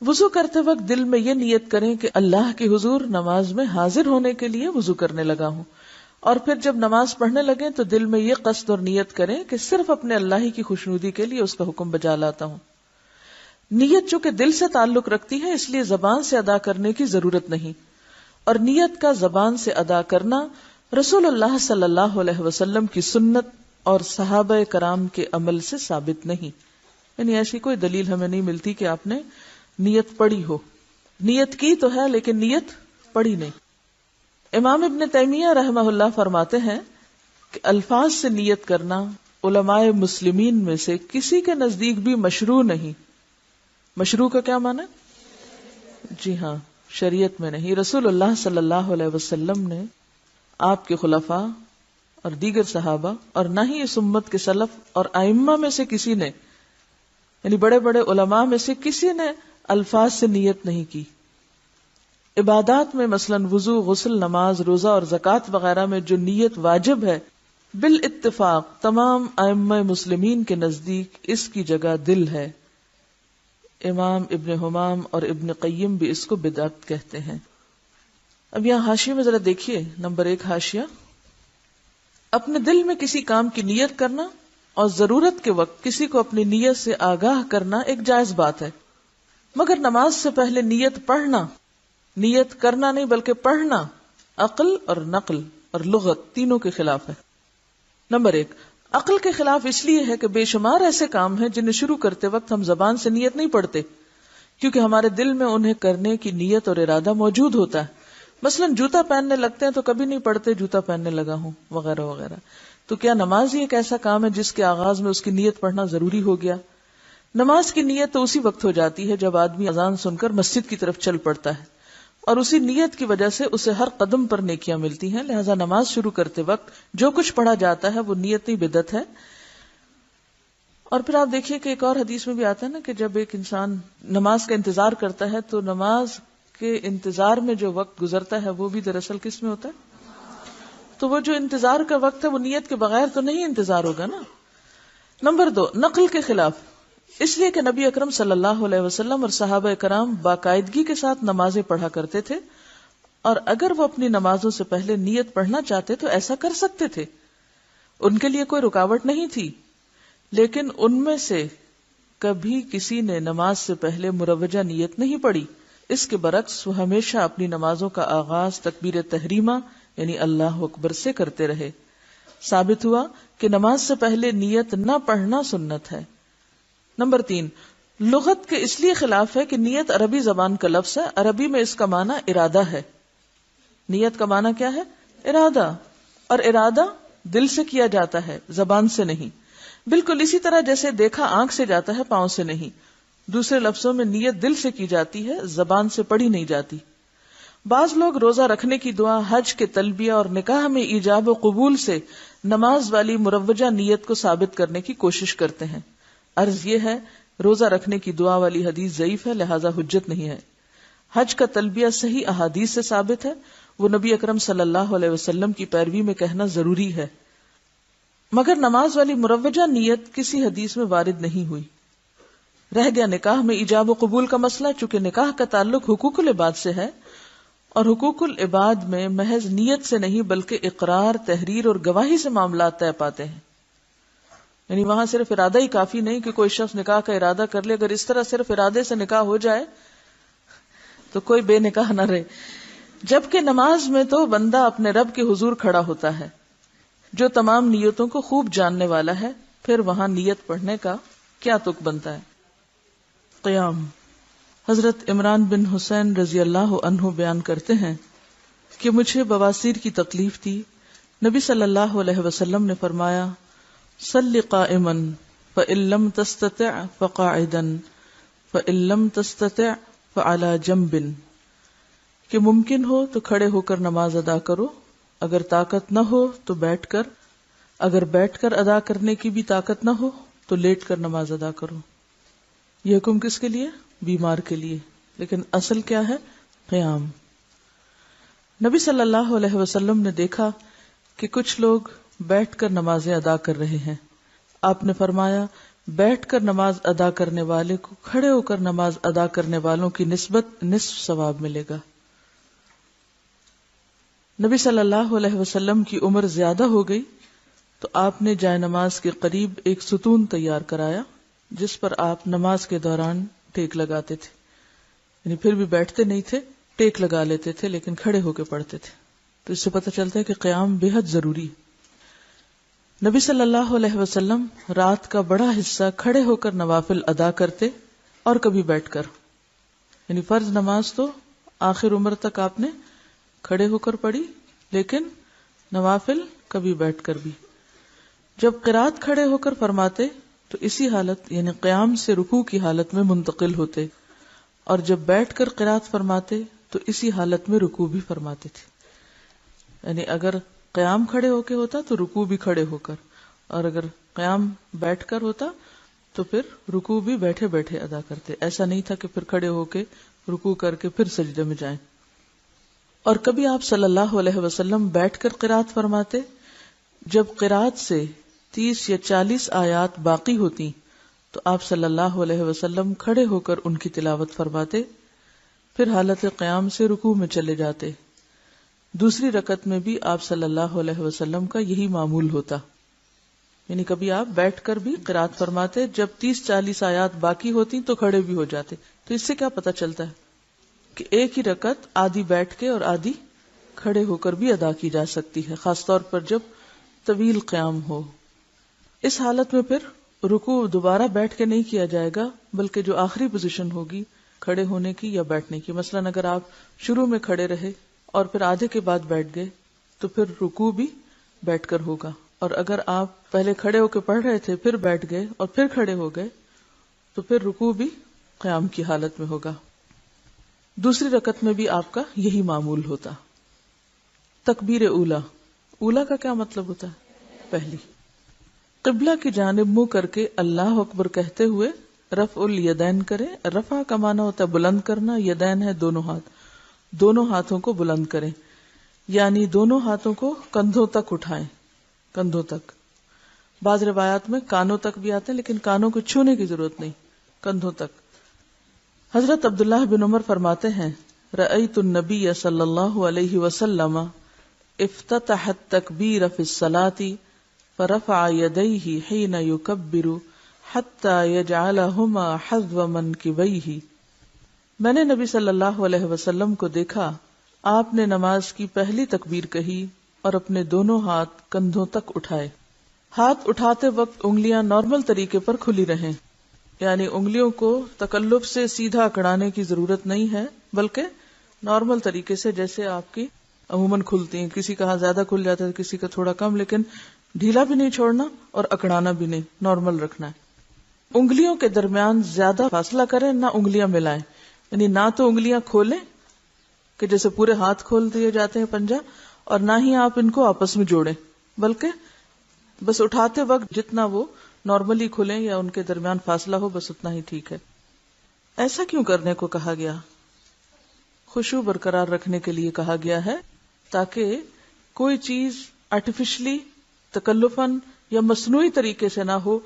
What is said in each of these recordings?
وضو کرتے وقت دل میں یہ نیت کریں کہ اللہ کے حضور نماز میں حاضر ہونے کے لیے وضو کرنے لگا ہوں، اور پھر جب نماز پڑھنے لگیں تو دل میں یہ قصد اور نیت کریں کہ صرف اپنے اللہ ہی کی خوشنودی کے لیے اس کا حکم بجا لاتا ہوں۔ نیت چونکہ دل سے تعلق رکھتی ہے اس لیے زبان سے ادا کرنے کی ضرورت نہیں، اور نیت کا زبان سے ادا کرنا رسول اللہ صلی اللہ علیہ وسلم کی سنت اور صحابہ کرام کے عمل سے ثابت نہیں، یعنی ایسی کوئی دلیل ہمیں نہیں ملتی کہ آپ نے نیت پڑھی ہو۔ نیت کی تو ہے لیکن نیت پڑھی نہیں۔ امام ابن تیمیہ رحمہ اللہ فرماتے ہیں کہ الفاظ سے نیت کرنا علماء مسلمین میں سے کسی کے نزدیک بھی مشروع نہیں۔ مشروع کا کیا معنی؟ جی ہاں، شریعت میں نہیں۔ رسول اللہ صلی اللہ علیہ وسلم نے، آپ کے خلفاء اور دیگر صحابہ، اور نہ ہی اس امت کے سلف اور ائمہ میں سے کسی نے، یعنی بڑے بڑے علماء میں سے کسی نے الفاظ سے نیت نہیں کی۔ عبادات میں مثلا وضو، غسل، نماز، روزہ اور زکوٰۃ وغیرہ میں جو نیت واجب ہے، بالاتفاق تمام ائمہ مسلمین کے نزدیک اس کی جگہ دل ہے۔ امام ابن حمام اور ابن قیم بھی اس کو بدعت کہتے ہیں۔ اب یہاں حاشیے میں ذرا دیکھیے، نمبر 1 حاشیہ، اپنے دل میں کسی کام کی نیت کرنا اور ضرورت کے وقت کسی کو اپنی نیت سے آگاہ کرنا ایک جائز بات ہے، مگر نماز سے پہلے نیت پڑھنا، نیت کرنا نہیں بلکہ پڑھنا، عقل اور نقل اور لغت تینوں کے خلاف ہے۔ نمبر 1، عقل کے خلاف اس لیے ہے کہ بے شمار ایسے کام ہیں جنہیں شروع کرتے وقت ہم زبان سے نیت نہیں پڑھتے، کیونکہ ہمارے دل میں انہیں کرنے کی نیت اور ارادہ موجود ہوتا ہے۔ مثلا جوتا پہننے لگتے ہیں تو کبھی نہیں پڑھتے جوتا پہننے لگا ہوں وغیرہ وغیرہ۔ تو کیا نماز ہی ایک ایسا کام ہے جس کے آغاز میں اس کی نیت پڑھنا ضروری ہو گیا؟ نماز کی نیت تو اسی وقت ہو جاتی ہے جب آدمی اذان سن کر مسجد کی طرف چل پڑتا ہے، اور اسی نیت کی وجہ سے اسے ہر قدم پر نیکیاں ملتی ہیں۔ لہذا نماز شروع کرتے وقت جو کچھ پڑھا جاتا ہے وہ نیت نہیں بدعت ہے۔ اور پھر آپ دیکھیے کہ ایک اور حدیث میں بھی آتا ہے نا کہ جب ایک انسان نماز کا انتظار کرتا ہے تو نماز کے انتظار میں جو وقت گزرتا ہے وہ بھی دراصل کس میں ہوتا ہے؟ تو وہ جو انتظار کا وقت ہے وہ نیت کے بغیر تو نہیں انتظار ہوگا نا۔ نمبر 2، نقل کے خلاف، اس لیے کہ نبی اکرم صلی اللہ علیہ وسلم اور صحابہ کرام باقاعدگی کے ساتھ نمازیں پڑھا کرتے تھے، اور اگر وہ اپنی نمازوں سے پہلے نیت پڑھنا چاہتے تو ایسا کر سکتے تھے، ان کے لیے کوئی رکاوٹ نہیں تھی۔ لیکن ان میں سے کبھی کسی نے نماز سے پہلے مروجہ نیت نہیں پڑھی، اس کے برعکس وہ ہمیشہ اپنی نمازوں کا آغاز تکبیر تحریمہ یعنی اللہ اکبر سے کرتے رہے۔ ثابت ہوا کہ نماز سے پہلے نیت نہ پڑھنا سنت ہے۔ نمبر 3، لغت کے اس لیے خلاف ہے کہ نیت عربی زبان کا لفظ ہے، عربی میں اس کا معنی ارادہ ہے۔ نیت کا معنی کیا ہے؟ ارادہ، اور ارادہ دل سے کیا جاتا ہے، زبان سے نہیں۔ بالکل اسی طرح جیسے دیکھا آنکھ سے جاتا ہے، پاؤں سے نہیں۔ دوسرے لفظوں میں نیت دل سے کی جاتی ہے، زبان سے پڑھی نہیں جاتی۔ بعض لوگ روزہ رکھنے کی دعا، حج کے تلبیہ اور نکاح میں ایجاب و قبول سے نماز والی مروجہ نیت کو ثابت کرنے کی کوشش کرتے ہیں۔ عرض یہ ہے، روزہ رکھنے کی دعا والی حدیث ضعیف ہے، لہذا حجت نہیں ہے۔ حج کا تلبیہ صحیح احادیث سے ثابت ہے، وہ نبی اکرم صلی اللہ علیہ وسلم کی پیروی میں کہنا ضروری ہے، مگر نماز والی مروجہ نیت کسی حدیث میں وارد نہیں ہوئی۔ رہ گیا نکاح میں ایجاب و قبول کا مسئلہ، چونکہ نکاح کا تعلق حقوق العباد سے ہے، اور حقوق العباد میں محض نیت سے نہیں بلکہ اقرار، تحریر اور گواہی سے معاملات طے پاتے ہیں۔ یعنی وہاں صرف ارادہ ہی کافی نہیں کہ کوئی شخص نکاح کا ارادہ کر لے، اگر اس طرح صرف ارادے سے نکاح ہو جائے تو کوئی بے نکاح نہ رہے۔ جبکہ نماز میں تو بندہ اپنے رب کے حضور کھڑا ہوتا ہے جو تمام نیتوں کو خوب جاننے والا ہے، پھر وہاں نیت پڑھنے کا کیا تک بنتا ہے؟ قیام۔ حضرت عمران بن حسین رضی اللہ عنہ بیان کرتے ہیں کہ مجھے بواسیر کی تکلیف تھی، نبی صلی اللہ علیہ وسلم نے فرمایا، صلی قائما فإن لم تستطع فقاعدا فإن لم تستطع فعلى جنب، کہ ممکن ہو تو کھڑے ہو کر نماز ادا کرو، اگر طاقت نہ ہو تو بیٹھ کر، اگر بیٹھ کر ادا کرنے کی بھی طاقت نہ ہو تو لیٹ کر نماز ادا کرو۔ یہ حکم کس کے لیے؟ بیمار کے لیے، لیکن اصل کیا ہے؟ قیام۔ نبی صلی اللہ علیہ وسلم نے دیکھا کہ کچھ لوگ بیٹھ کر نمازیں ادا کر رہے ہیں۔ آپ نے فرمایا، بیٹھ کر نماز ادا کرنے والے کو کھڑے ہو کر نماز ادا کرنے والوں کی نسبت نصف ثواب ملے گا۔ نبی صلی اللہ علیہ وسلم کی عمر زیادہ ہو گئی تو آپ نے جائے نماز کے قریب ایک ستون تیار کرایا جس پر آپ نماز کے دوران ٹیک لگاتے تھے، یعنی پھر بھی بیٹھتے نہیں تھے، ٹیک لگا لیتے تھے لیکن کھڑے ہو کے پڑھتے تھے۔ تو اس سے پتہ چلتا ہے کہ قیام بے حد ضروری ہے۔ نبی صلی اللہ علیہ وسلم رات کا بڑا حصہ کھڑے ہو کر نوافل ادا کرتے اور کبھی بیٹھ کر، یعنی فرض نماز تو آخر عمر تک آپ نے کھڑے ہو کر پڑھی، لیکن نوافل کبھی بیٹھ کر بھی۔ جب قرات کھڑے ہو کر فرماتے تو اسی حالت یعنی قیام سے رکوع کی حالت میں منتقل ہوتے، اور جب بیٹھ کر قرات فرماتے تو اسی حالت میں رکوع بھی فرماتے تھے، یعنی اگر قیام کھڑے ہو کے ہوتا تو رکوع بھی کھڑے ہو کر، اور اگر قیام بیٹھ کر ہوتا تو پھر رکوع بھی بیٹھے بیٹھے ادا کرتے۔ ایسا نہیں تھا کہ پھر کھڑے ہو کے رکوع کر کے پھر سجدے میں جائیں۔ اور کبھی آپ صلی اللہ علیہ وسلم بیٹھ کر قرات فرماتے، جب قرات سے 30 یا 40 آیات باقی ہوتی تو آپ صلی اللہ علیہ وسلم کھڑے ہو کر ان کی تلاوت فرماتے، پھر حالت قیام سے رکوع میں چلے جاتے۔ دوسری رکعت میں بھی آپ صلی اللہ علیہ وسلم کا یہی معمول ہوتا، یعنی کبھی آپ بیٹھ کر بھی قرات فرماتے، جب 30-40 آیات باقی ہوتی تو کھڑے بھی ہو جاتے۔ تو اس سے کیا پتہ چلتا ہے کہ ایک ہی رکعت آدھی بیٹھ کے اور آدھی کھڑے ہو کر بھی ادا کی جا سکتی ہے، خاص طور پر جب طویل قیام ہو۔ اس حالت میں پھر رکوع دوبارہ بیٹھ کے نہیں کیا جائے گا، بلکہ جو آخری پوزیشن ہوگی کھڑے ہونے کی یا بیٹھنے کی، مثلا اگر آپ شروع میں کھڑے رہے اور پھر آدھے کے بعد بیٹھ گئے تو پھر رکوع بھی بیٹھ کر ہوگا، اور اگر آپ پہلے کھڑے ہو کے پڑھ رہے تھے پھر بیٹھ گئے اور پھر کھڑے ہو گئے تو پھر رکوع بھی قیام کی حالت میں ہوگا۔ دوسری رکعت میں بھی آپ کا یہی معمول ہوتا۔ تکبیر اولا، اولا کا کیا مطلب ہوتا ہے؟ پہلی۔ قبلہ کی جانب منہ کر کے اللہ اکبر کہتے ہوئے رفع الیدین کرے۔ رفع کا معنی ہوتا ہے بلند کرنا، یدین ہے دونوں ہاتھ، دونوں ہاتھوں کو بلند کریں، یعنی دونوں ہاتھوں کو کندھوں تک اٹھائیں، کندھوں تک۔ بعض روایات میں کانوں تک بھی آتے ہیں لیکن کانوں کو چھونے کی ضرورت نہیں، کندھوں تک۔ حضرت عبداللہ بن عمر فرماتے ہیں، رأیت النبی صلی اللہ علیہ وسلم افتتح التکبیر فی الصلاة فرفع یدیہ حین یکبر حتی یجعلہما حذو منکبیہ۔ میں نے نبی صلی اللہ علیہ وسلم کو دیکھا، آپ نے نماز کی پہلی تکبیر کہی اور اپنے دونوں ہاتھ کندھوں تک اٹھائے۔ ہاتھ اٹھاتے وقت انگلیاں نارمل طریقے پر کھلی رہیں، یعنی انگلیوں کو تکلف سے سیدھا اکڑانے کی ضرورت نہیں ہے، بلکہ نارمل طریقے سے جیسے آپ کی عموماً کھلتی ہیں، کسی کا ہاتھ زیادہ کھل جاتا ہے کسی کا تھوڑا کم، لیکن ڈھیلا بھی نہیں چھوڑنا اور اکڑانا بھی نہیں، نارمل رکھنا ہے۔ انگلیوں کے درمیان زیادہ فاصلہ کریں، نہ انگلیاں ملائیں، یعنی نہ تو انگلیاں کھولیں کہ جیسے پورے ہاتھ کھول دیے جاتے ہیں پنجہ، اور نہ ہی آپ ان کو آپس میں جوڑیں، بلکہ بس اٹھاتے وقت جتنا وہ نارملی کھلیں یا ان کے درمیان فاصلہ ہو بس اتنا ہی ٹھیک ہے۔ ایسا کیوں کرنے کو کہا گیا؟ خشوع برقرار رکھنے کے لیے کہا گیا ہے، تاکہ کوئی چیز آرٹیفیشلی تکلفاً یا مصنوعی طریقے سے نہ ہو،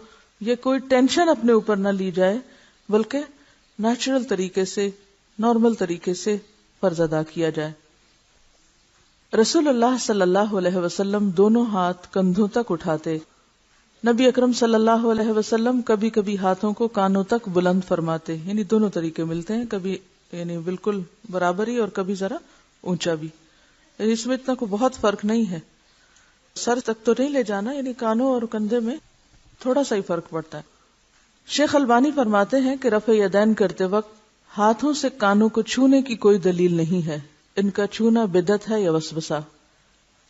یا کوئی ٹینشن اپنے اوپر نہ لی جائے، بلکہ نیچرل طریقے سے، نارمل طریقے سے فرض ادا کیا جائے۔ رسول اللہ صلی اللہ علیہ وسلم دونوں ہاتھ کندھوں تک اٹھاتے۔ نبی اکرم صلی اللہ علیہ وسلم کبھی کبھی ہاتھوں کو کانوں تک بلند فرماتے، یعنی دونوں طریقے ملتے ہیں، کبھی یعنی بالکل برابر ہی اور کبھی ذرا اونچا بھی، یعنی اس میں اتنا کوئی بہت فرق نہیں ہے، سر تک تو نہیں لے جانا، یعنی کانوں اور کندھے میں تھوڑا سا ہی فرق پڑتا ہے۔ شیخ البانی فرماتے ہیں کہ رفع یدین کرتے وقت ہاتھوں سے کانوں کو چھونے کی کوئی دلیل نہیں ہے، ان کا چھونا بدعت ہے یا وسوسہ۔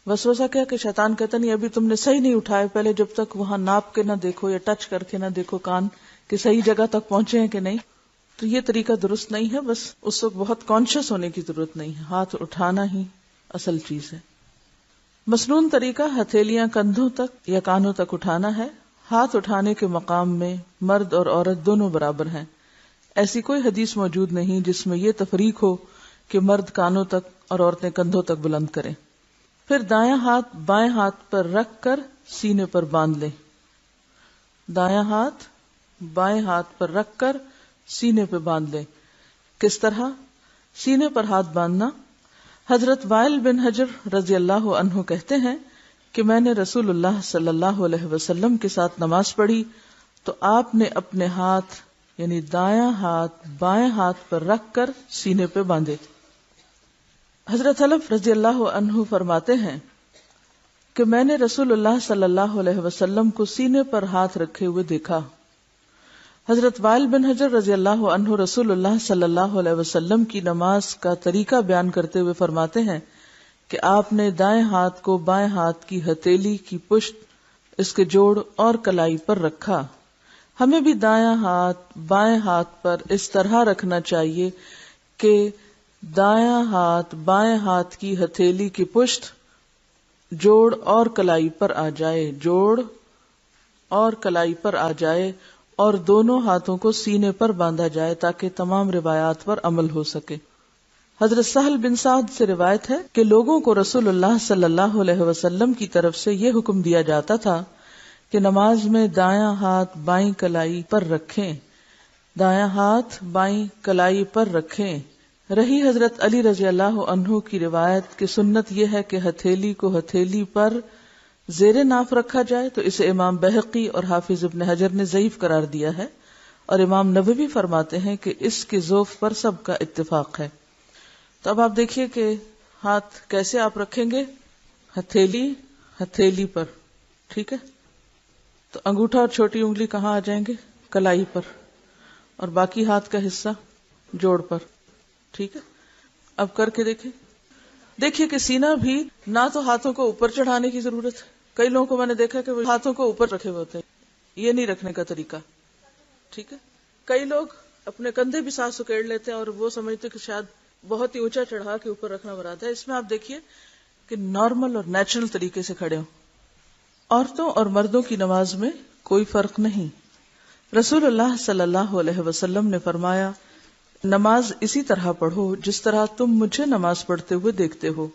وسوسہ کیا کہ شیطان کہتا نہیں ابھی تم نے صحیح نہیں اٹھائے، پہلے جب تک وہاں ناپ کے نہ دیکھو یا ٹچ کر کے نہ دیکھو کان کہ صحیح جگہ تک پہنچے ہیں کہ نہیں، تو یہ طریقہ درست نہیں ہے۔ بس اس وقت بہت کانشیس ہونے کی ضرورت نہیں ہے، ہاتھ اٹھانا ہی اصل چیز ہے۔ مسنون طریقہ ہتھیلیاں کندھوں تک یا کانوں تک اٹھانا ہے۔ ہاتھ اٹھانے کے مقام میں مرد اور عورت دونوں برابر ہیں، ایسی کوئی حدیث موجود نہیں جس میں یہ تفریق ہو کہ مرد کانوں تک اور عورتیں کندھوں تک بلند کریں۔ پھر دایاں ہاتھ بائیں ہاتھ پر رکھ کر سینے پر باندھ لیں۔ دایاں ہاتھ بائیں ہاتھ پر رکھ کر سینے پہ باندھ لیں۔ کس طرح؟ سینے پر ہاتھ باندھنا۔ حضرت وائل بن حجر رضی اللہ عنہ کہتے ہیں کہ میں نے رسول اللہ صلی اللہ علیہ وسلم کے ساتھ نماز پڑھی تو آپ نے اپنے ہاتھ یعنی دایاں ہاتھ بائیں ہاتھ پر رکھ کر سینے پہ باندھے۔ حضرت حلف رضی اللہ عنہ فرماتے ہیں کہ میں نے رسول اللہ صلی اللہ علیہ وسلم کو سینے پر ہاتھ رکھے ہوئے دیکھا۔ حضرت وائل بن حجر رضی اللہ عنہ رسول اللہ صلی اللہ علیہ وسلم کی نماز کا طریقہ بیان کرتے ہوئے فرماتے ہیں کہ آپ نے دائیں ہاتھ کو بائیں ہاتھ کی ہتھیلی کی پشت، اس کے جوڑ اور کلائی پر رکھا۔ ہمیں بھی دایاں ہاتھ بائیں ہاتھ پر اس طرح رکھنا چاہیے کہ دایاں ہاتھ بائیں ہاتھ کی ہتھیلی کی پشت، جوڑ اور کلائی پر آ جائے، جوڑ اور کلائی پر آ جائے، اور دونوں ہاتھوں کو سینے پر باندھا جائے تاکہ تمام روایات پر عمل ہو سکے۔ حضرت سہل بن سعد سے روایت ہے کہ لوگوں کو رسول اللہ صلی اللہ علیہ وسلم کی طرف سے یہ حکم دیا جاتا تھا کہ نماز میں دایاں ہاتھ بائیں کلائی پر رکھیں، دایاں ہاتھ بائیں کلائی پر رکھیں۔ رہی حضرت علی رضی اللہ عنہ کی روایت کہ سنت یہ ہے کہ ہتھیلی کو ہتھیلی پر زیر ناف رکھا جائے، تو اسے امام بہقی اور حافظ ابن حجر نے ضعیف قرار دیا ہے، اور امام نووی فرماتے ہیں کہ اس کے ذوف پر سب کا اتفاق ہے۔ تو اب آپ دیکھیے کہ ہاتھ کیسے آپ رکھیں گے، ہتھیلی پر، ٹھیک ہے، تو انگوٹھا اور چھوٹی انگلی کہاں آ جائیں گے؟ کلائی پر، اور باقی ہاتھ کا حصہ جوڑ پر، ٹھیک ہے۔ اب کر کے دیکھیے کہ سینہ بھی نہ تو ہاتھوں کو اوپر چڑھانے کی ضرورت ہے، کئی لوگوں کو میں نے دیکھا کہ وہ ہاتھوں کو اوپر رکھے ہوئے ہوتے ہیں، یہ نہیں رکھنے کا طریقہ، ٹھیک ہے۔ کئی لوگ اپنے کندھے بھی ساتھ سکیڑ لیتے ہیں اور وہ سمجھتے کہ شاید بہت ہی اونچا چڑھا کے اوپر رکھنا مراد ہے۔ اس میں آپ دیکھیے کہ نارمل اور نیچرل طریقے سے کھڑے ہوں۔ عورتوں اور مردوں کی نماز میں کوئی فرق نہیں۔ رسول اللہ صلی اللہ علیہ وسلم نے فرمایا، نماز اسی طرح پڑھو جس طرح تم مجھے نماز پڑھتے ہوئے دیکھتے ہو،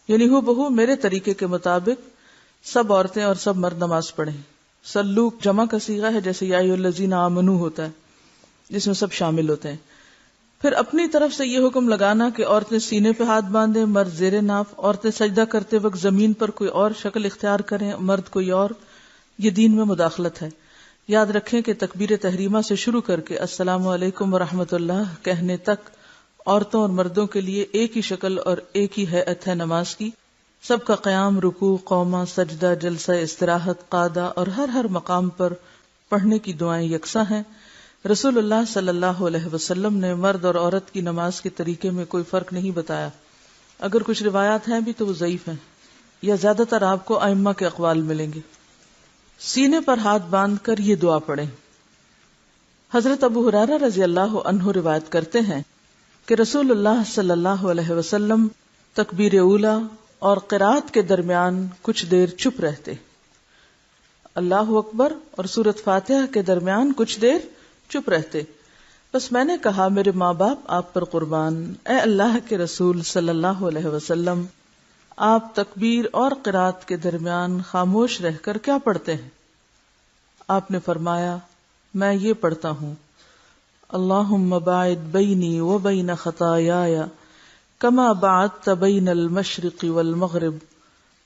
یعنی ہو بہو میرے طریقے کے مطابق سب عورتیں اور سب مرد نماز پڑھیں۔ سلو جمع کا صیغہ ہے، جیسے یا ایھا الذین آمنوا ہوتا ہے جس میں سب شامل ہوتے ہیں۔ پھر اپنی طرف سے یہ حکم لگانا کہ عورتیں سینے پہ ہاتھ باندھیں، مرد زیر ناف، عورتیں سجدہ کرتے وقت زمین پر کوئی اور شکل اختیار کریں، مرد کوئی اور، یہ دین میں مداخلت ہے۔ یاد رکھیں کہ تکبیر تحریمہ سے شروع کر کے السلام علیکم ورحمۃ اللہ کہنے تک عورتوں اور مردوں کے لیے ایک ہی شکل اور ایک ہی ہیئت ہے نماز کی۔ سب کا قیام، رکوع، قومہ، سجدہ، جلسہ استراحت، قعدہ اور ہر مقام پر پڑھنے کی دعائیں یکساں ہیں۔ رسول اللہ صلی اللہ علیہ وسلم نے مرد اور عورت کی نماز کے طریقے میں کوئی فرق نہیں بتایا۔ اگر کچھ روایات ہیں بھی تو وہ ضعیف ہیں، یا زیادہ تر آپ کو ائمہ کے اقوال ملیں گے۔ سینے پر ہاتھ باندھ کر یہ دعا پڑھیں۔ حضرت ابو ہریرہ رضی اللہ عنہ روایت کرتے ہیں کہ رسول اللہ صلی اللہ علیہ وسلم تکبیر اولیٰ اور قرات کے درمیان کچھ دیر چپ رہتے، اللہ اکبر اور سورۃ فاتحہ کے درمیان کچھ دیر چپ رہتے۔ بس میں نے کہا، میرے ماں باپ آپ پر قربان، اے اللہ کے رسول صلی اللہ علیہ وسلم، آپ تکبیر اور قرات کے درمیان خاموش رہ کر کیا پڑھتے ہیں؟ آپ نے فرمایا، میں یہ پڑھتا ہوں، اللہم باعد بینی و بین خطایایا کما بعدت بین المشرق والمغرب،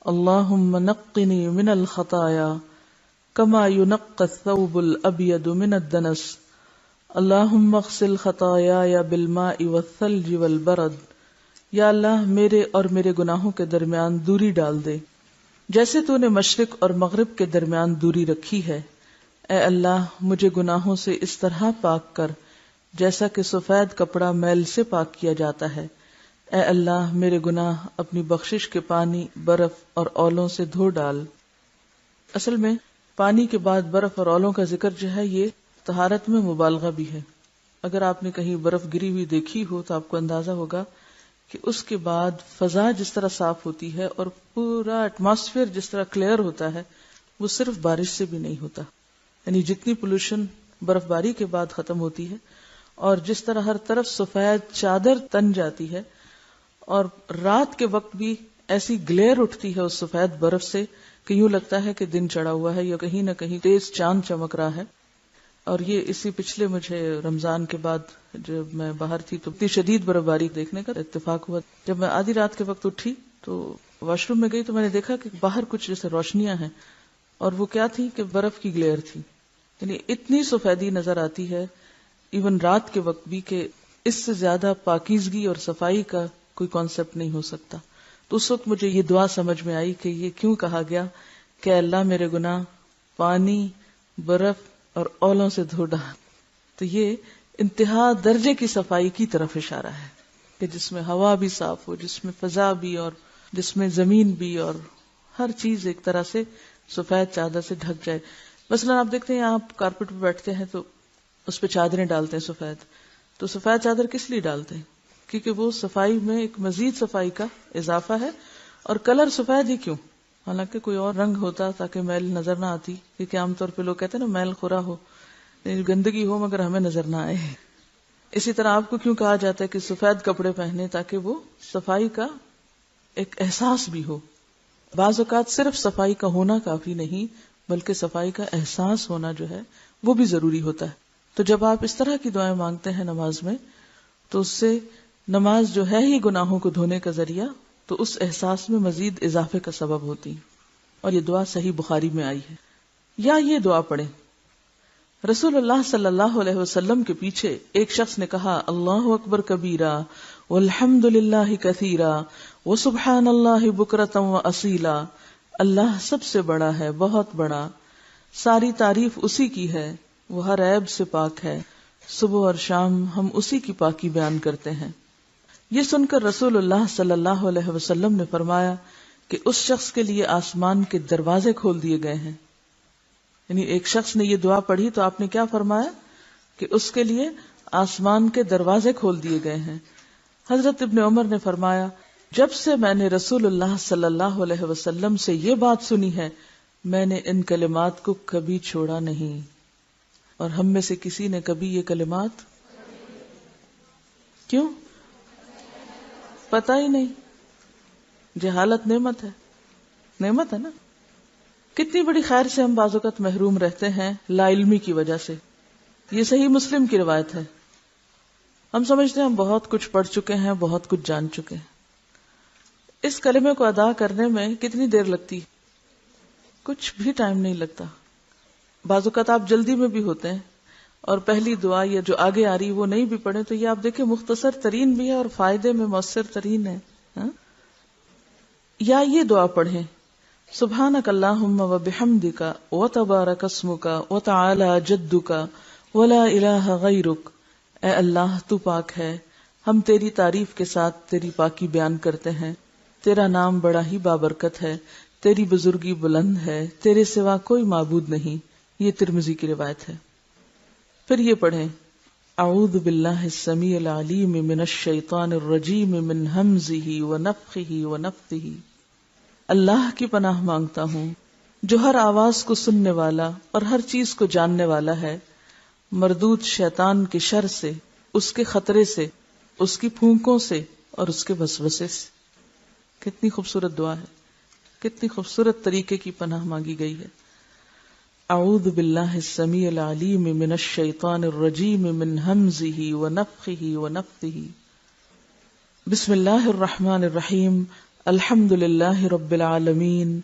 اللہم نقنی من الخطایا کما ینقی الثوب الابیض من الدنس، اللہم اغسل خطایایا بالماء والثلج والبرد۔ یا اللہ میرے اور میرے گناہوں کے درمیان دوری ڈال دے جیسے تو نے مشرق اور مغرب کے درمیان دوری رکھی ہے۔ اے اللہ مجھے گناہوں سے اس طرح پاک کر جیسا کہ سفید کپڑا میل سے پاک کیا جاتا ہے۔ اے اللہ میرے گناہ اپنی بخشش کے پانی، برف اور اولوں سے دھو ڈال۔ اصل میں پانی کے بعد برف اور اولوں کا ذکر جو ہے یہ طہارت میں مبالغہ بھی ہے۔ اگر آپ نے کہیں برف گری ہوئی دیکھی ہو تو آپ کو اندازہ ہوگا کہ اس کے بعد فضا جس طرح صاف ہوتی ہے اور پورا ایٹماسفیئر جس طرح کلیئر ہوتا ہے، وہ صرف بارش سے بھی نہیں ہوتا۔ یعنی جتنی پولوشن برف باری کے بعد ختم ہوتی ہے اور جس طرح ہر طرف سفید چادر تن جاتی ہے، اور رات کے وقت بھی ایسی گلیئر اٹھتی ہے اس سفید برف سے کہ یوں لگتا ہے کہ دن چڑھا ہوا ہے یا کہیں نہ کہیں تیز چاند چمک رہا ہے۔ اور یہ اسی پچھلے مجھے رمضان کے بعد جب میں باہر تھی تو اتنی شدید برفباری دیکھنے کا اتفاق ہوا. جب میں آدھی رات کے وقت اٹھی تو واش روم میں گئی تو میں نے دیکھا کہ باہر کچھ جیسے روشنیاں ہیں اور وہ کیا تھی کہ برف کی گلیئر تھی. یعنی اتنی سفیدی نظر آتی ہے ایون رات کے وقت بھی کہ اس سے زیادہ پاکیزگی اور صفائی کا کوئی کانسیپٹ نہیں ہو سکتا. تو اس وقت مجھے یہ دعا سمجھ میں آئی کہ یہ کیوں کہا گیا کہ اللہ میرے گناہ پانی، برف اور اولوں سے دھو ڈال. تو یہ انتہا درجے کی صفائی کی طرف اشارہ ہے کہ جس میں ہوا بھی صاف ہو، جس میں فضا بھی، اور جس میں زمین بھی، اور ہر چیز ایک طرح سے سفید چادر سے ڈھک جائے. مثلا آپ دیکھتے ہیں آپ کارپیٹ پہ بیٹھتے ہیں تو اس پہ چادریں ڈالتے ہیں سفید. تو سفید چادر کس لیے ڈالتے ہیں؟ کیونکہ وہ صفائی میں ایک مزید صفائی کا اضافہ ہے. اور کلر سفید ہی کیوں؟ حالانکہ کوئی اور رنگ ہوتا تاکہ میل نظر نہ آتی، کیونکہ عام طور پہ لوگ کہتے ہیں نا میل خورا ہو، گندگی ہو مگر ہمیں نظر نہ آئے. اسی طرح آپ کو کیوں کہا جاتا ہے کہ سفید کپڑے پہنے؟ تاکہ وہ صفائی کا ایک احساس بھی ہو. بعض اوقات صرف صفائی کا ہونا کافی نہیں بلکہ صفائی کا احساس ہونا جو ہے وہ بھی ضروری ہوتا ہے. تو جب آپ اس طرح کی دعائیں مانگتے ہیں نماز میں تو اس سے نماز جو ہے ہی گناہوں کو دھونے کا ذریعہ، تو اس احساس میں مزید اضافے کا سبب ہوتی. اور یہ دعا صحیح بخاری میں آئی ہے. یا یہ دعا پڑھیں. رسول اللہ صلی اللہ علیہ وسلم کے پیچھے ایک شخص نے کہا اللہ اکبر کبیرہ والحمد للہ کثیرہ وسبحان اللہ بکرۃ واصیلا. اللہ سب سے بڑا ہے، بہت بڑا، ساری تعریف اسی کی ہے، وہ ہر عیب سے پاک ہے، صبح اور شام ہم اسی کی پاکی بیان کرتے ہیں. یہ سن کر رسول اللہ صلی اللہ علیہ وسلم نے فرمایا کہ اس شخص کے لیے آسمان کے دروازے کھول دیے گئے ہیں. یعنی ایک شخص نے یہ دعا پڑھی تو آپ نے کیا فرمایا کہ اس کے لیے آسمان کے دروازے کھول دیے گئے ہیں. حضرت ابن عمر نے فرمایا جب سے میں نے رسول اللہ صلی اللہ علیہ وسلم سے یہ بات سنی ہے میں نے ان کلمات کو کبھی چھوڑا نہیں. اور ہم میں سے کسی نے کبھی یہ کلمات کیوں؟ پتہ ہی نہیں. جہالت نعمت ہے، نعمت ہے نا. کتنی بڑی خیر سے ہم بعض اوقات محروم رہتے ہیں لا علمی کی وجہ سے. یہ صحیح مسلم کی روایت ہے. ہم سمجھتے ہیں ہم بہت کچھ پڑھ چکے ہیں، بہت کچھ جان چکے ہیں. اس کلمے کو ادا کرنے میں کتنی دیر لگتی؟ کچھ بھی ٹائم نہیں لگتا. بعض اوقات آپ جلدی میں بھی ہوتے ہیں اور پہلی دعا یا جو آگے آ رہی وہ نہیں بھی پڑھیں تو یہ آپ دیکھیں مختصر ترین بھی ہے اور فائدے میں مؤثر ترین ہے. یا یہ دعا پڑھیں سبحانک اللہم و بحمدک و تبارک اسمک و تعالی جدک و لا الہ غیرک. اے اللہ تو پاک ہے، ہم تیری تعریف کے ساتھ تیری پاکی بیان کرتے ہیں، تیرا نام بڑا ہی بابرکت ہے، تیری بزرگی بلند ہے، تیرے سوا کوئی معبود نہیں. یہ ترمذی کی روایت ہے. پھر یہ پڑھیں اعوذ باللہ السمیع العلیم من الشیطان الرجیم من ہمزہ ونفخہ ونفثہ. اللہ کی پناہ مانگتا ہوں جو ہر آواز کو سننے والا اور ہر چیز کو جاننے والا ہے، مردود شیطان کے شر سے، اس کے خطرے سے، اس کی پھونکوں سے اور اس کے وسوسے سے. کتنی خوبصورت دعا ہے، کتنی خوبصورت طریقے کی پناہ مانگی گئی ہے. اعوذ باللہ السمیع العلیم من الشیطان الرجیم من ہمزہ ونفخہ ونفثہ. بسم اللہ الرحمن الرحیم. الحمد للہ رب العالمین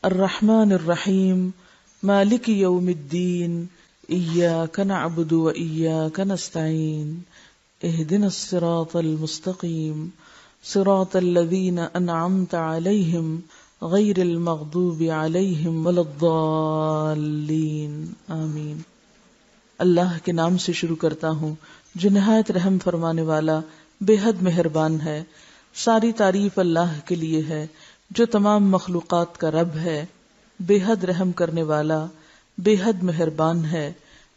الرحمن الرحیم مالک یوم الدین ایاک نعبد و ایاک نستعین اہدنا الصراط المستقیم صراط الذین انعمت علیہم غیر المغضوب علیہم ولا الضالین آمین. اللہ کے نام سے شروع کرتا ہوں جو نہایت رحم فرمانے والا بے حد مہربان ہے. ساری تعریف اللہ کے لیے ہے جو تمام مخلوقات کا رب ہے، بے حد رحم کرنے والا، بے حد مہربان ہے،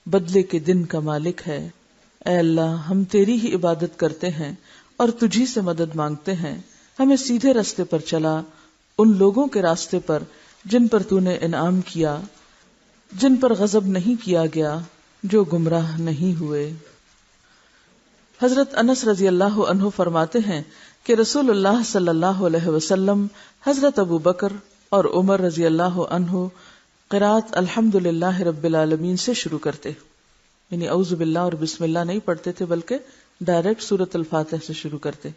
بدلے کے دن کا مالک ہے. اے اللہ ہم تیری ہی عبادت کرتے ہیں اور تجھی سے مدد مانگتے ہیں. ہمیں سیدھے راستے پر چلا، ان لوگوں کے راستے پر جن پر تو نے انعام کیا، جن پر غضب نہیں کیا گیا، جو گمراہ نہیں ہوئے. حضرت انس رضی اللہ عنہ فرماتے ہیں کہ رسول اللہ صلی اللہ علیہ وسلم حضرت ابو بکر اور عمر رضی اللہ عنہ قرات الحمد للہ رب العالمین سے شروع کرتے. یعنی اعوذ باللہ اور بسم اللہ نہیں پڑھتے تھے بلکہ ڈائریکٹ سورۃ الفاتحہ سے شروع کرتے.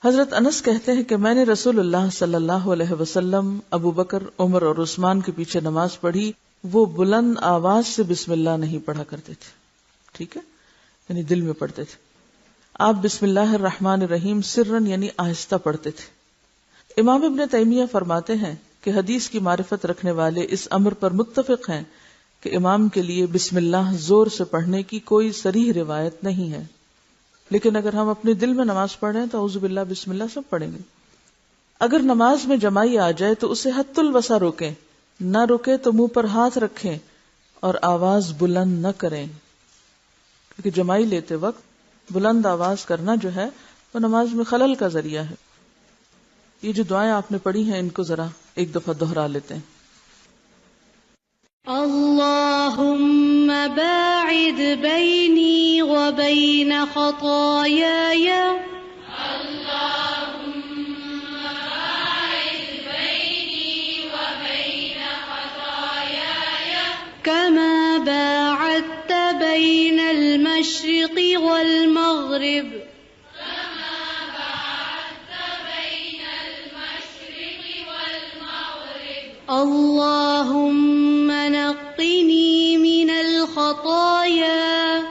حضرت انس کہتے ہیں کہ میں نے رسول اللہ صلی اللہ علیہ وسلم، ابو بکر، عمر اور عثمان کے پیچھے نماز پڑھی، وہ بلند آواز سے بسم اللہ نہیں پڑھا کرتے تھے. ٹھیک ہے، یعنی دل میں پڑھتے تھے. آپ بسم اللہ الرحمن الرحیم سرن یعنی آہستہ پڑھتے تھے. امام ابن تیمیہ فرماتے ہیں کہ حدیث کی معرفت رکھنے والے اس امر پر متفق ہیں کہ امام کے لیے بسم اللہ زور سے پڑھنے کی کوئی صریح روایت نہیں ہے، لیکن اگر ہم اپنے دل میں نماز پڑھ رہے ہیں تو اعوذ باللہ بسم اللہ سب پڑھیں گے. اگر نماز میں جمائی آ جائے تو اسے حد الوسع روکیں، نہ روکے تو منہ پر ہاتھ رکھیں اور آواز بلند نہ کریں، کیونکہ جمائی لیتے وقت بلند آواز کرنا جو ہے وہ نماز میں خلل کا ذریعہ ہے. یہ جو دعائیں آپ نے پڑھی ہیں ان کو ذرا ایک دفعہ دہرا لیتے ہیں. اللهم باعد بيني وبين خطاياي كما باعدت بين المشرق والمغرب اللهم نقني من الخطايا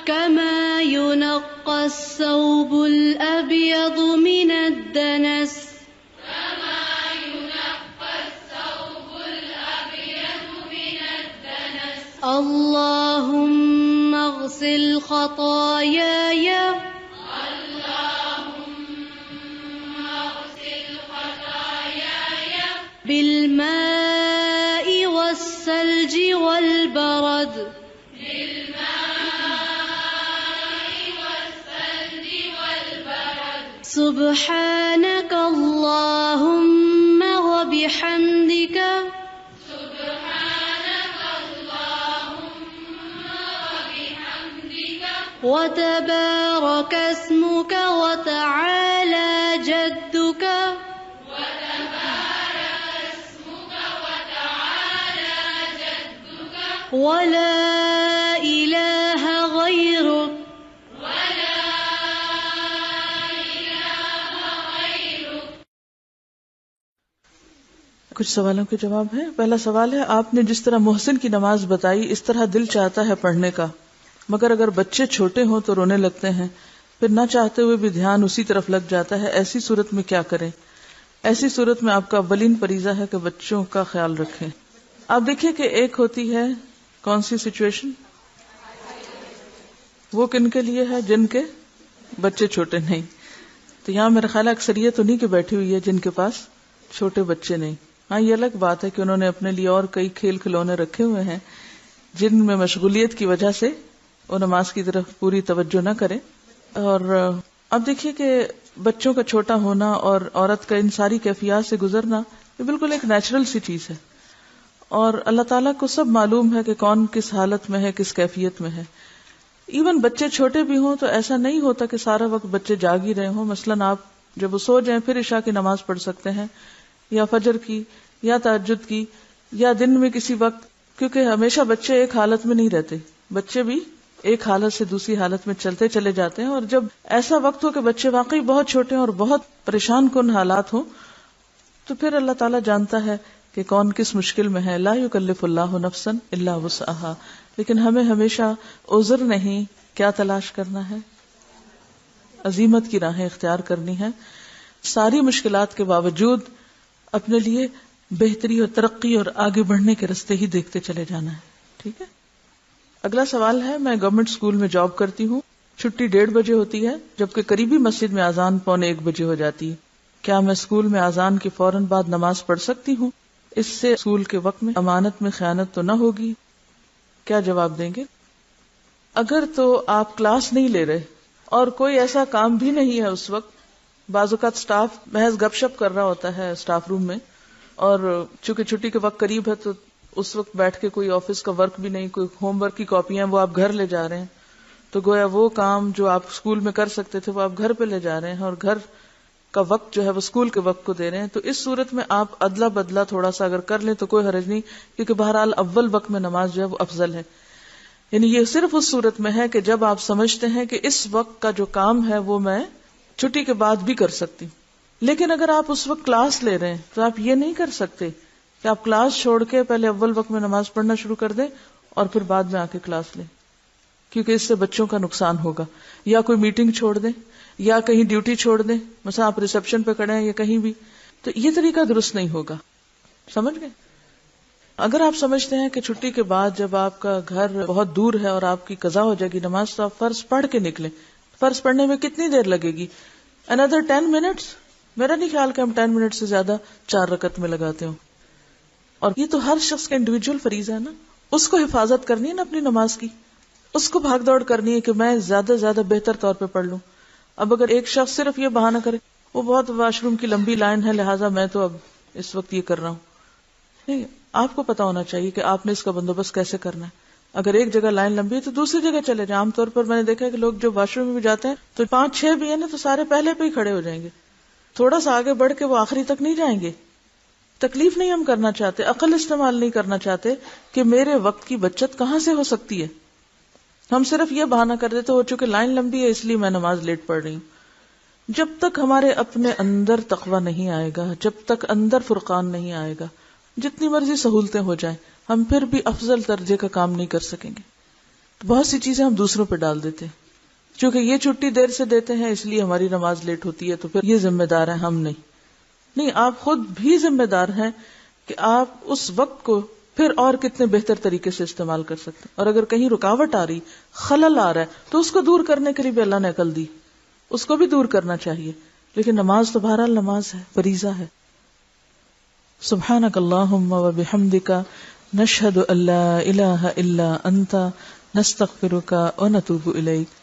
كما ينقى الثوب الأبيض من الدنس اللهم اغسل خطاياي بالماء والثلج والبرد سبحانك اللهم وبحمدك وتبارك اسمك وتعالى جدك ولا إله غيرك کچھ سوالوں کے جواب ہیں. پہلا سوال ہے، آپ نے جس طرح محسن کی نماز بتائی اس طرح دل چاہتا ہے پڑھنے کا، مگر اگر بچے چھوٹے ہوں تو رونے لگتے ہیں، پھر نہ چاہتے ہوئے بھی دھیان اسی طرف لگ جاتا ہے، ایسی صورت میں کیا کریں؟ ایسی صورت میں آپ کا اولین فریضہ ہے کہ بچوں کا خیال رکھیں. آپ دیکھیں کہ ایک ہوتی ہے کون سی سچویشن، وہ کن کے لیے ہے؟ جن کے بچے چھوٹے نہیں. تو یہاں میرا خیال ہے اکثریت انہیں کے بیٹھی ہوئی ہے جن کے پاس چھوٹے بچے نہیں. ہاں یہ الگ بات ہے کہ انہوں نے اپنے لیے اور کئی کھیل کھلونے رکھے ہوئے ہیں جن میں مشغولیت کی وجہ سے وہ نماز کی طرف پوری توجہ نہ کرے. اور اب دیکھیے کہ بچوں کا چھوٹا ہونا اور عورت کا ان ساری کیفیات سے گزرنا یہ بالکل ایک نیچرل سی چیز ہے، اور اللہ تعالیٰ کو سب معلوم ہے کہ کون کس حالت میں ہے، کس کیفیت میں ہے. ایون بچے چھوٹے بھی ہوں تو ایسا نہیں ہوتا کہ سارا وقت بچے جاگ ہی رہے ہوں. مثلاً آپ جب وہ سو جائیں پھر عشاء کی نماز پڑھ سکتے ہیں، یا فجر کی، یا تہجد کی، یا دن میں کسی وقت، کیونکہ ہمیشہ بچے ایک حالت میں نہیں رہتے، بچے بھی ایک حالت سے دوسری حالت میں چلتے چلے جاتے ہیں. اور جب ایسا وقت ہو کہ بچے واقعی بہت چھوٹے ہیں اور بہت پریشان کن حالات ہوں تو پھر اللہ تعالیٰ جانتا ہے کہ کون کس مشکل میں ہے. لا یکلف اللہ نفسا الا وسعہا. لیکن ہمیں ہمیشہ عذر نہیں، کیا تلاش کرنا ہے؟ عزیمت کی راہیں اختیار کرنی ہے. ساری مشکلات کے باوجود اپنے لیے بہتری اور ترقی اور آگے بڑھنے کے راستے ہی دیکھتے چلے جانا ہے. ٹھیک ہے. اگلا سوال ہے، میں گورنمنٹ اسکول میں جاب کرتی ہوں، چھٹی 1:30 بجے ہوتی ہے جبکہ قریبی مسجد میں اذان 1:45 بجے ہو جاتی ہے. کیا میں اسکول میں اذان کے فوراً بعد نماز پڑھ سکتی ہوں؟ اس سے اسکول کے وقت میں امانت میں خیانت تو نہ ہوگی؟ کیا جواب دیں گے؟ اگر تو آپ کلاس نہیں لے رہے اور کوئی ایسا کام بھی نہیں ہے اس وقت، بعض اوقات اسٹاف محض گپ شپ کر رہا ہوتا ہے اسٹاف روم میں، اور چونکہ چھٹی کے وقت قریب ہے تو اس وقت بیٹھ کے کوئی آفس کا ورک بھی نہیں، کوئی ہوم ورک کی کاپیاں وہ آپ گھر لے جا رہے ہیں، تو گویا وہ کام جو آپ اسکول میں کر سکتے تھے وہ آپ گھر پہ لے جا رہے ہیں، اور گھر کا وقت جو ہے وہ اسکول کے وقت کو دے رہے ہیں، تو اس صورت میں آپ ادلا بدلا تھوڑا سا اگر کر لیں تو کوئی حرج نہیں، کیونکہ بہرحال اول وقت میں نماز جو ہے وہ افضل ہے. یعنی یہ صرف اس صورت میں ہے کہ جب آپ سمجھتے ہیں کہ اس وقت کا جو کام ہے وہ میں چھٹی کے بعد بھی کر سکتی ہوں. لیکن اگر آپ اس وقت کلاس لے رہے ہیں تو آپ یہ نہیں کر سکتے کہ آپ کلاس چھوڑ کے پہلے اول وقت میں نماز پڑھنا شروع کر دیں اور پھر بعد میں آ کے کلاس لیں، کیونکہ اس سے بچوں کا نقصان ہوگا. یا کوئی میٹنگ چھوڑ دیں یا کہیں ڈیوٹی چھوڑ دیں، مثلا آپ ریسپشن پہ کھڑے ہیں یا کہیں بھی، تو یہ طریقہ درست نہیں ہوگا. سمجھ گئے؟ اگر آپ سمجھتے ہیں کہ چھٹی کے بعد جب آپ کا گھر بہت دور ہے اور آپ کی قضا ہو جائے گی نماز، تو آپ فرض پڑھ کے نکلیں. فرض پڑھنے میں کتنی دیر لگے گی؟ another 10 minutes. میرا نہیں خیال کہ ہم 10 منٹ سے زیادہ 4 رکعت میں لگاتے ہوں. اور یہ تو ہر شخص کا انڈیویجول فریضہ ہے نا، اس کو حفاظت کرنی ہے نا اپنی نماز کی، اس کو بھاگ دوڑ کرنی ہے کہ میں زیادہ سے زیادہ بہتر طور پہ پڑھ لوں. اب اگر ایک شخص صرف یہ بہانہ کرے وہ بہت واش روم کی لمبی لائن ہے لہٰذا میں تو اب اس وقت یہ کر رہا ہوں، نہیں، آپ کو پتا ہونا چاہیے کہ آپ نے اس کا بندوبست کیسے کرنا ہے. اگر ایک جگہ لائن لمبی ہے تو دوسری جگہ چلے جائیں. عام طور پر میں نے دیکھا ہے کہ لوگ جو واش روم میں بھی جاتے ہیں تو 5-6 بھی ہیں نا تو سارے پہلے پہ ہی کھڑے ہو جائیں گے، تھوڑا سا آگے بڑھ کے وہ آخری تک نہیں جائیں گے. تکلیف نہیں ہم کرنا چاہتے، عقل استعمال نہیں کرنا چاہتے کہ میرے وقت کی بچت کہاں سے ہو سکتی ہے. ہم صرف یہ بہانہ کر دیتے ہو چونکہ لائن لمبی ہے اس لیے میں نماز لیٹ پڑھ رہی ہوں. جب تک ہمارے اپنے اندر تقویٰ نہیں آئے گا، جب تک اندر فرقان نہیں آئے گا، جتنی مرضی سہولتیں ہو جائیں ہم پھر بھی افضل درجے کا کام نہیں کر سکیں گے. بہت سی چیزیں ہم دوسروں پہ ڈال دیتے ہیں، چونکہ یہ چھٹی دیر سے دیتے ہیں اس لیے ہماری نماز لیٹ ہوتی ہے، تو پھر یہ ذمہ دار ہیں ہم نہیں، آپ خود بھی ذمہ دار ہیں کہ آپ اس وقت کو پھر اور کتنے بہتر طریقے سے استعمال کر سکتے ہیں. اور اگر کہیں رکاوٹ آ رہی، خلل آ رہا ہے تو اس کو دور کرنے کے لیے بھی اللہ نے عقل دی، اس کو بھی دور کرنا چاہیے. لیکن نماز تو بہرحال نماز ہے، فریضہ ہے. سبحانک اللہم و بحمدک نشہد ان لا الہ الا انت نستغفرک و نتوب الیک.